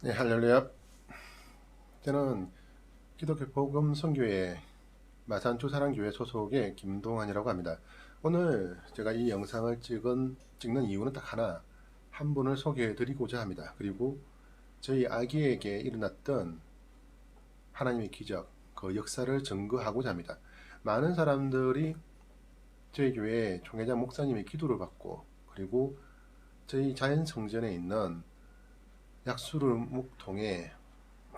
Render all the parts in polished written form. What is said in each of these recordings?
네, 할렐루야. 저는 기독교 복음 선교회 마산 주사랑교회 소속의 김동환이라고 합니다. 오늘 제가 이 영상을 찍는 이유는 딱 하나, 한 분을 소개해 드리고자 합니다. 그리고 저희 아기에게 일어났던 하나님의 기적, 그 역사를 증거하고자 합니다. 많은 사람들이 저희 교회 총회장 목사님의 기도를 받고, 그리고 저희 자연성전에 있는 약수를 통해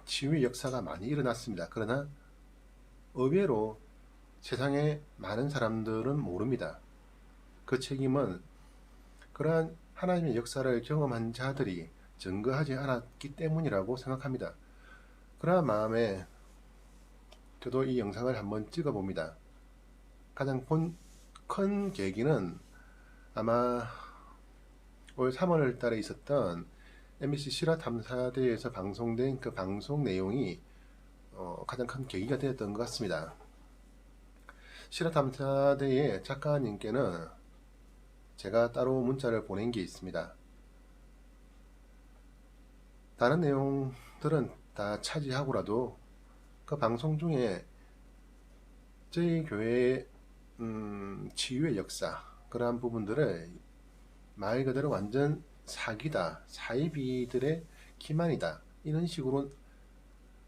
치유의 역사가 많이 일어났습니다. 그러나 의외로 세상에 많은 사람들은 모릅니다. 그 책임은 그러한 하나님의 역사를 경험한 자들이 증거하지 않았기 때문이라고 생각합니다. 그러한 마음에 저도 이 영상을 한번 찍어봅니다. 가장 큰 계기는 아마 올 3월 달에 있었던 MBC 실화 탐사대에서 방송된 그 방송 내용이 가장 큰 계기가 되었던 것 같습니다. 실화 탐사대의 작가님께는 제가 따로 문자를 보낸 게 있습니다. 다른 내용들은 다 차지하고라도 그 방송 중에 저희 교회의 치유의 역사, 그러한 부분들을 말 그대로 완전 사기다, 사이비들의 기만이다, 이런 식으로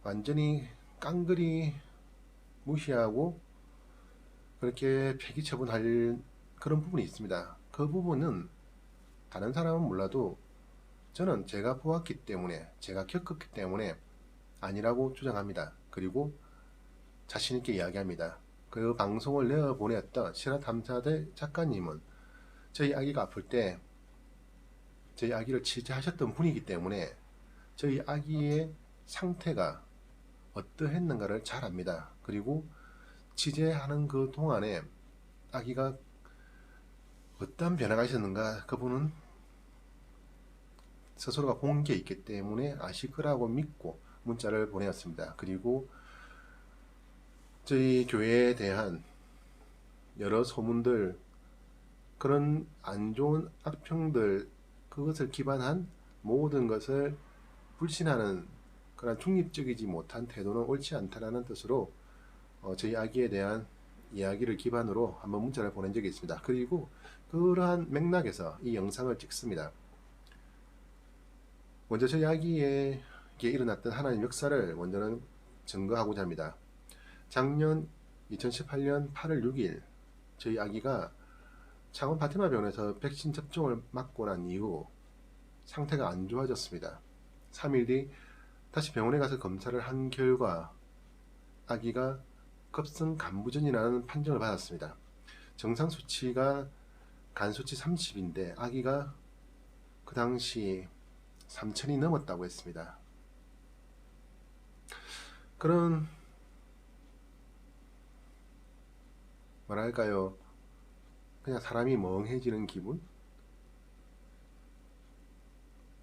완전히 깡그리 무시하고 그렇게 폐기 처분할 그런 부분이 있습니다. 그 부분은 다른 사람은 몰라도 저는 제가 보았기 때문에, 제가 겪었기 때문에 아니라고 주장합니다. 그리고 자신있게 이야기합니다. 그 방송을 내어보냈던 실화탐사대 작가님은 저희 아기가 아플 때 저희 아기를 취재하셨던 분이기 때문에 저희 아기의 상태가 어떠했는가를 잘 압니다. 그리고 취재하는 그 동안에 아기가 어떠한 변화가 있었는가 그분은 스스로가 본 게 있기 때문에 아실 거라고 믿고 문자를 보내었습니다. 그리고 저희 교회에 대한 여러 소문들, 그런 안 좋은 악평들, 그것을 기반한 모든 것을 불신하는 그런 중립적이지 못한 태도는 옳지 않다라는 뜻으로 저희 아기에 대한 이야기를 기반으로 한번 문자를 보낸 적이 있습니다. 그리고 그러한 맥락에서 이 영상을 찍습니다. 먼저 저희 아기에게 일어났던 하나님 역사를 먼저는 증거하고자 합니다. 작년 2018년 8월 6일 저희 아기가 창원 파티마 병원에서 백신 접종을 맞고 난 이후 상태가 안 좋아졌습니다. 3일 뒤 다시 병원에 가서 검사를 한 결과 아기가 급성 간부전이라는 판정을 받았습니다. 정상 수치가 간 수치 30인데 아기가 그 당시 3000이 넘었다고 했습니다. 그런 뭐랄까요, 그냥 사람이 멍해지는 기분?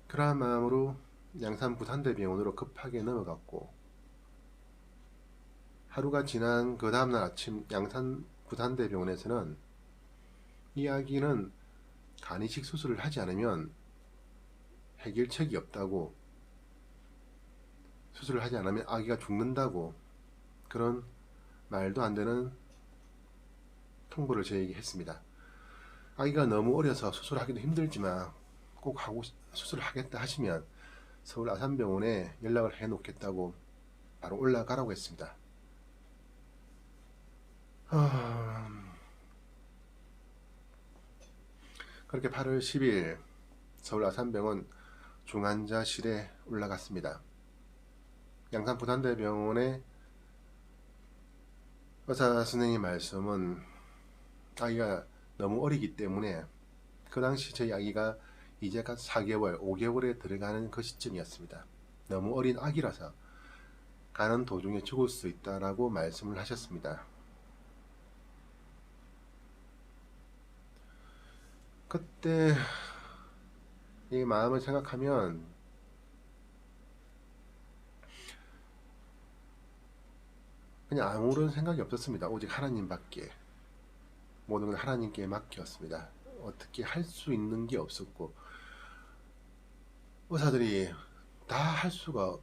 그러한 마음으로 양산 부산대병원으로 급하게 넘어갔고, 하루가 지난 그 다음날 아침 양산 부산대병원에서는 이 아기는 간이식 수술을 하지 않으면 해결책이 없다고, 수술을 하지 않으면 아기가 죽는다고, 그런 말도 안 되는 통보를 저에게 했습니다. 아기가 너무 어려서 수술하기도 힘들지만 꼭 수술을 하겠다 하시면 서울 아산병원에 연락을 해 놓겠다고 바로 올라가라고 했습니다. 그렇게 8월 10일 서울 아산병원 중환자실에 올라갔습니다. 양산 부산대병원의 의사 선생님 말씀은 아기가 너무 어리기 때문에, 그 당시 저희 아기가 이제 갓 4개월, 5개월에 들어가는 그 시점이었습니다. 너무 어린 아기라서 가는 도중에 죽을 수 있다라고 말씀을 하셨습니다. 그때 이 마음을 생각하면 그냥 아무런 생각이 없었습니다. 오직 하나님밖에. 모든 건 하나님께 맡겼습니다. 어떻게 할 수 있는 게 없었고, 의사들이 다 할 수가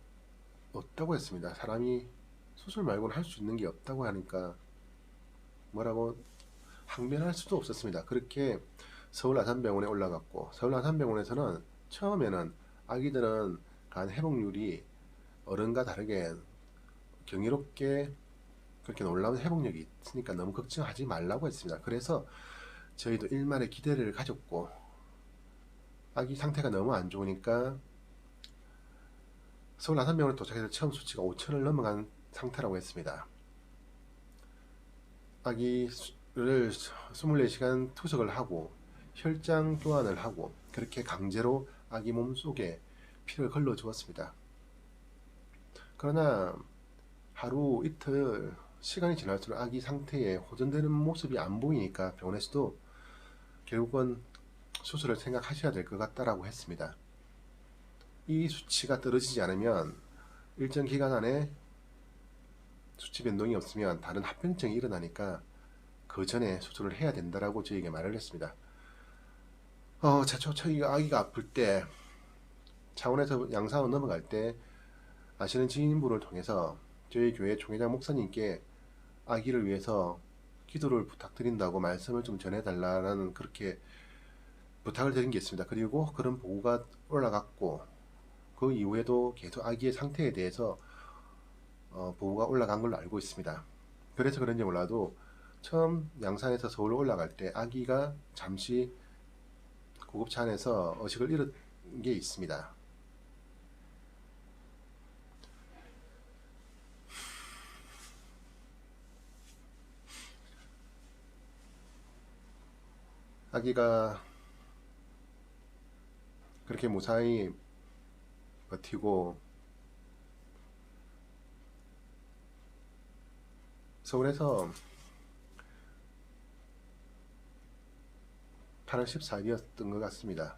없다고 했습니다. 사람이 수술 말고는 할 수 있는 게 없다고 하니까 뭐라고 항변할 수도 없었습니다. 그렇게 서울 아산병원에 올라갔고, 서울 아산병원에서는 처음에는 아기들은 간 회복률이 어른과 다르게 경이롭게 그렇게 놀라운 회복력이 있으니까 너무 걱정하지 말라고 했습니다. 그래서 저희도 일말의 기대를 가졌고, 아기 상태가 너무 안 좋으니까 서울 아산병원에 도착해서 처음 수치가 5천을 넘어간 상태라고 했습니다. 아기를 24시간 투석을 하고 혈장 교환을 하고 그렇게 강제로 아기 몸속에 피를 걸러 주었습니다. 그러나 하루 이틀 시간이 지날수록 아기 상태에 호전되는 모습이 안 보이니까 병원에서도 결국은 수술을 생각하셔야 될 것 같다라고 했습니다. 이 수치가 떨어지지 않으면 일정 기간 안에 수치 변동이 없으면 다른 합병증이 일어나니까 그 전에 수술을 해야 된다라고 저에게 말을 했습니다. 저희가 아기가 아플 때 창원에서 양산으로 넘어갈 때 아시는 지인분을 통해서 저희 교회 총회장 목사님께 아기를 위해서 기도를 부탁드린다고 말씀을 좀 전해달라는 그렇게 부탁을 드린 게 있습니다. 그리고 그런 보고가 올라갔고 그 이후에도 계속 아기의 상태에 대해서 보고가 올라간 걸로 알고 있습니다. 그래서 그런지 몰라도 처음 양산에서 서울로 올라갈 때 아기가 잠시 구급차 안에서 의식을 잃은 게 있습니다. 아기가 그렇게 무사히 버티고 서울에서 8월 14일이었던 것 같습니다.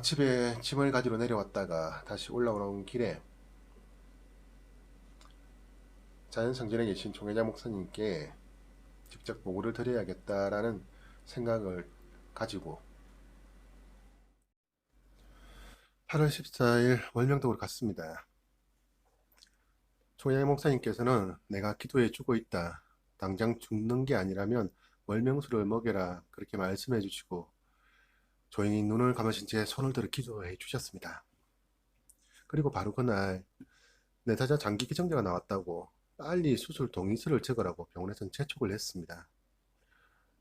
집에 짐을 가지러 내려왔다가 다시 올라오는 길에 자연성전에 계신 총회장 목사님께 직접 보고를 드려야겠다라는 생각을 가지고 8월 14일 월명동으로 갔습니다. 총회장 목사님께서는 내가 기도해 주고 있다. 당장 죽는 게 아니라면 월명수를 먹여라. 그렇게 말씀해 주시고 조용히 눈을 감으신 채 손을 들어 기도해 주셨습니다. 그리고 바로 그날 내타자 장기 기정제가 나왔다고 빨리 수술 동의서를 적으라고 병원에서는 재촉을 했습니다.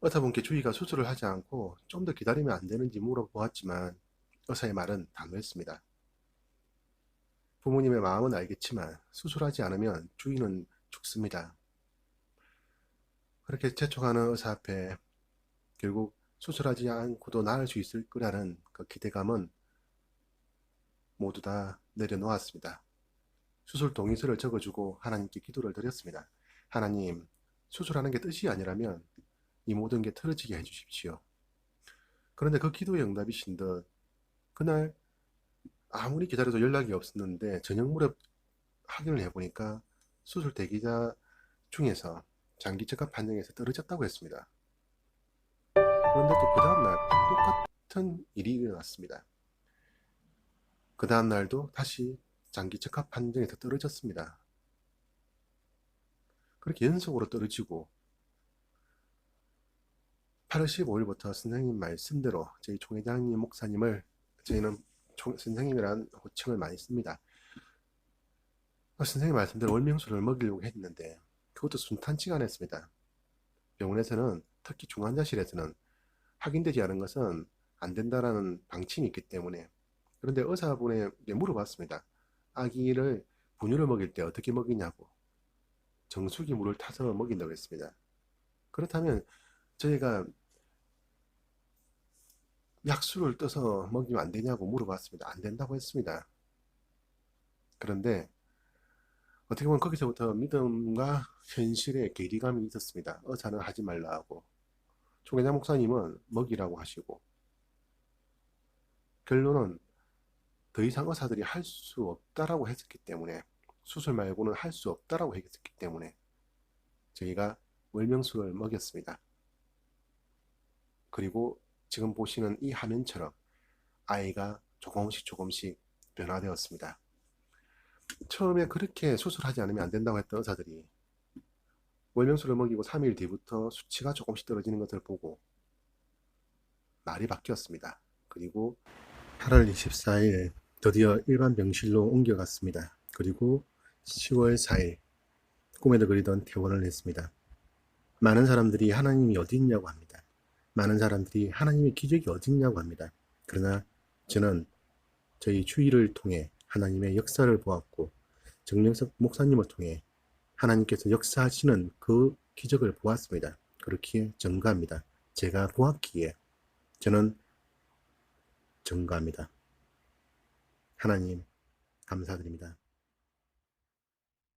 의사분께 주의가 수술을 하지 않고 좀 더 기다리면 안 되는지 물어보았지만 의사의 말은 단호했습니다. 부모님의 마음은 알겠지만 수술하지 않으면 주인은 죽습니다. 그렇게 재촉하는 의사 앞에 결국 수술하지 않고도 나을 수 있을 거라는 그 기대감은 모두 다 내려놓았습니다. 수술 동의서를 적어주고 하나님께 기도를 드렸습니다. 하나님, 수술하는 게 뜻이 아니라면 이 모든 게 틀어지게 해주십시오. 그런데 그 기도의 응답이신 듯 그날 아무리 기다려도 연락이 없었는데 저녁 무렵 확인을 해보니까 수술 대기자 중에서 장기 적합 판정에서 떨어졌다고 했습니다. 그런데 또 그 다음날 똑같은 일이 일어났습니다. 그 다음날도 다시 장기 적합 판정에서 떨어졌습니다. 그렇게 연속으로 떨어지고 8월 15일부터 선생님 말씀대로 저희 총회장님 목사님을 저희는 선생님이라는 호칭을 많이 씁니다. 선생님 말씀대로 월명수를 먹이려고 했는데 그것도 순탄치가 않았습니다. 병원에서는 특히 중환자실에서는 확인되지 않은 것은 안 된다라는 방침이 있기 때문에. 그런데 의사분에게 물어봤습니다. 아기를 분유를 먹일 때 어떻게 먹이냐고. 정수기 물을 타서 먹인다고 했습니다. 그렇다면 저희가 약수를 떠서 먹이면 안 되냐고 물어봤습니다. 안 된다고 했습니다. 그런데 어떻게 보면 거기서부터 믿음과 현실의 괴리감이 있었습니다. 의사는 하지 말라 하고 총회장 목사님은 먹이라고 하시고 결론은 더 이상 의사들이 할 수 없다라고 했었기 때문에 수술 말고는 할 수 없다라고 했었기 때문에 저희가 월명수를 먹였습니다. 그리고 지금 보시는 이 화면처럼 아이가 조금씩 변화되었습니다. 처음에 그렇게 수술하지 않으면 안 된다고 했던 의사들이 월명수를 먹이고 3일 뒤부터 수치가 조금씩 떨어지는 것을 보고 말이 바뀌었습니다. 그리고 8월 24일 드디어 일반 병실로 옮겨갔습니다. 그리고 10월 4일 꿈에도 그리던 퇴원을 했습니다. 많은 사람들이 하나님이 어디 있냐고 합니다. 많은 사람들이 하나님의 기적이 어디 있냐고 합니다. 그러나 저는 저희 주의를 통해 하나님의 역사를 보았고 정영석 목사님을 통해 하나님께서 역사하시는 그 기적을 보았습니다. 그렇기에 증거합니다. 제가 보았기에 저는 증거합니다. 하나님 감사드립니다.